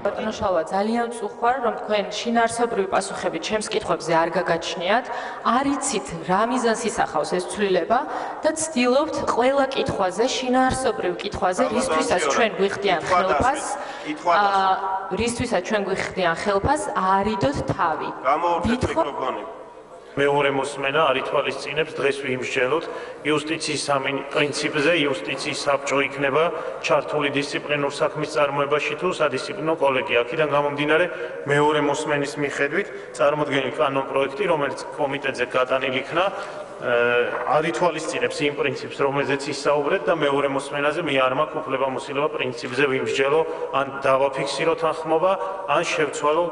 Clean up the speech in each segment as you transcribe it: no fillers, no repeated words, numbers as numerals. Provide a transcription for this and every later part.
ბატონო შალვა, ძალიან წუხარ, რომ თქვენ შინაარსობრივი პასუხები ჩემს კითხვებზე არ გაგაჩნიათ, არ იცით რა მიზანს ისახავს ეს ცვლილება და ცდილობთ ყველა კითხვაზე, შინაარსობრივ კითხვაზე, რისთვისაც ჩვენ გვიხდიან ხელფას, არიდოთ თავი. მეორე მოსმენა არ ითვალისწინებს დღეს ვიმსჯელოთ იუსტიციის პრინციპზე, იუსტიციის საბჭო იქნება ჩართული დისციპლინურ საქმის წარმოებაში თუ სადისციპლინო კოლეგია. აქედან გამომდინარე, მეორე მოსმენის მიხედვით წარმოდგენილი კანონპროექტი, რომელიც კომიტეტზე გატანილი იქნა, არ ითვალისწინებს იმ პრინციპს, რომელზეც ისაუბრეთ და მეორე მოსმენაზე მე არ მაქვს უფლებამოსილება პრინციპზე ვიმსჯელო, ან დავაფიქსიროთ ახმობა, ან შევცვალო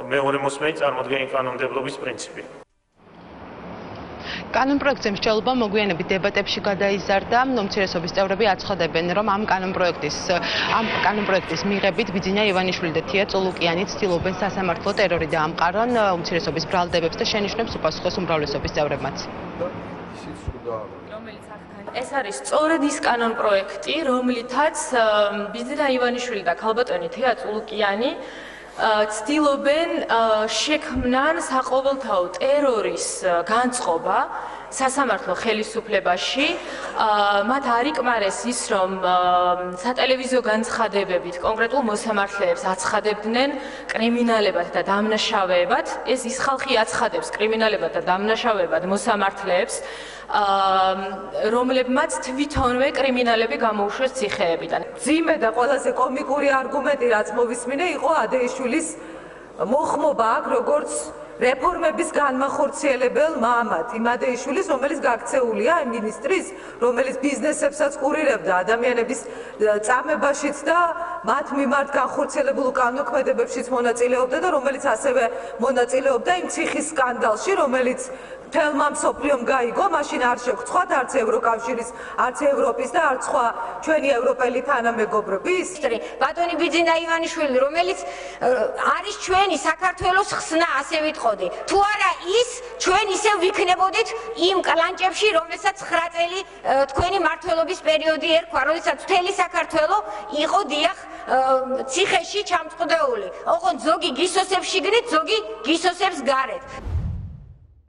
მეორე მოსმენის წარმოდგენილი კანონმდებლობის პრინციპი. კანონპროექტზე მსჯელობა მოგვიანებით დებატებში გადაიზარდა. უმცირესობის წევრები აცხადებენ, რომ ამ კანონპროექტის მიღებით ბიძინა ივანიშვილი და თია წულუკიანი ცდილობენ სასამართლო ტერორი დაამყარონ უმცირესობის ბრალდებებს და შენიშვნებს უპასუხოს უმრავლესობის წევრებმაც. ეს არის სწორედ ის კანონპროექტი, რომლითაც ბიძინა ივანიშვილი და ქალბატონი თია წულუკიანი ცდილობენ შექმნან საყოველთაო ტერორის განწყობა სასამართლო ხელისუფლებაში. მათ არ იკმარეს ის, რომ სატელევიზიო განცხადებებით კონკრეტულ მოსამართლეებს აცხადებდნენ კრიმინალებად და დამნაშავეებად. ეს ის ხალხი აცხადებს კრიმინალებად და დამნაშავეებად მოსამართლეებს, რომლებმაც თვითონვე კრიმინალები გამოუშვეს ციხეებიდან. ძიმე და ყველაზე კომიკური არგუმენტი, რაც მოვისმინე, იყო ადეიშვილის მოხმობა აქ, როგორც რეფორმების განმახორციელებელ მამად, იმ ადეიშვილის, რომელიც გაქცეულია მინისტრის, რომელიც ბიზნესებსაც კურირებდა ადამიანების წამებაშიც და მათ მიმართ განხორციელებულ კანონქმედებებშიც მონაწილეობდა და რომელიც ასევე მონაწილეობდა იმ ციხის სკანდალში, რომელიც მთელმა მსოფლიომ გაიგო, მაშინ არ შეგხვდათ არც ევროკავშირის, არც ევროპის და არც სხვა ჩვენი ევროპელი თანამეგობრობის. ბატონი ბიძინა ივანიშვილი, რომელიც არის ჩვენი საქართველოს ხსნა, ასე ვიტყოდი. თუ არა ის, ჩვენ ისევ ვიქნებოდით იმ კლანჭებში, რომელსაც 9 წელი თქვენი მმართველობის პერიოდი ერქვა, როდესაც მთელი საქართველო იყო დიახ ციხეში ჩამწყვდეული. ოღონდ ზოგი გისოსებს შიგნით, ზოგი გისოსებს გარეთ.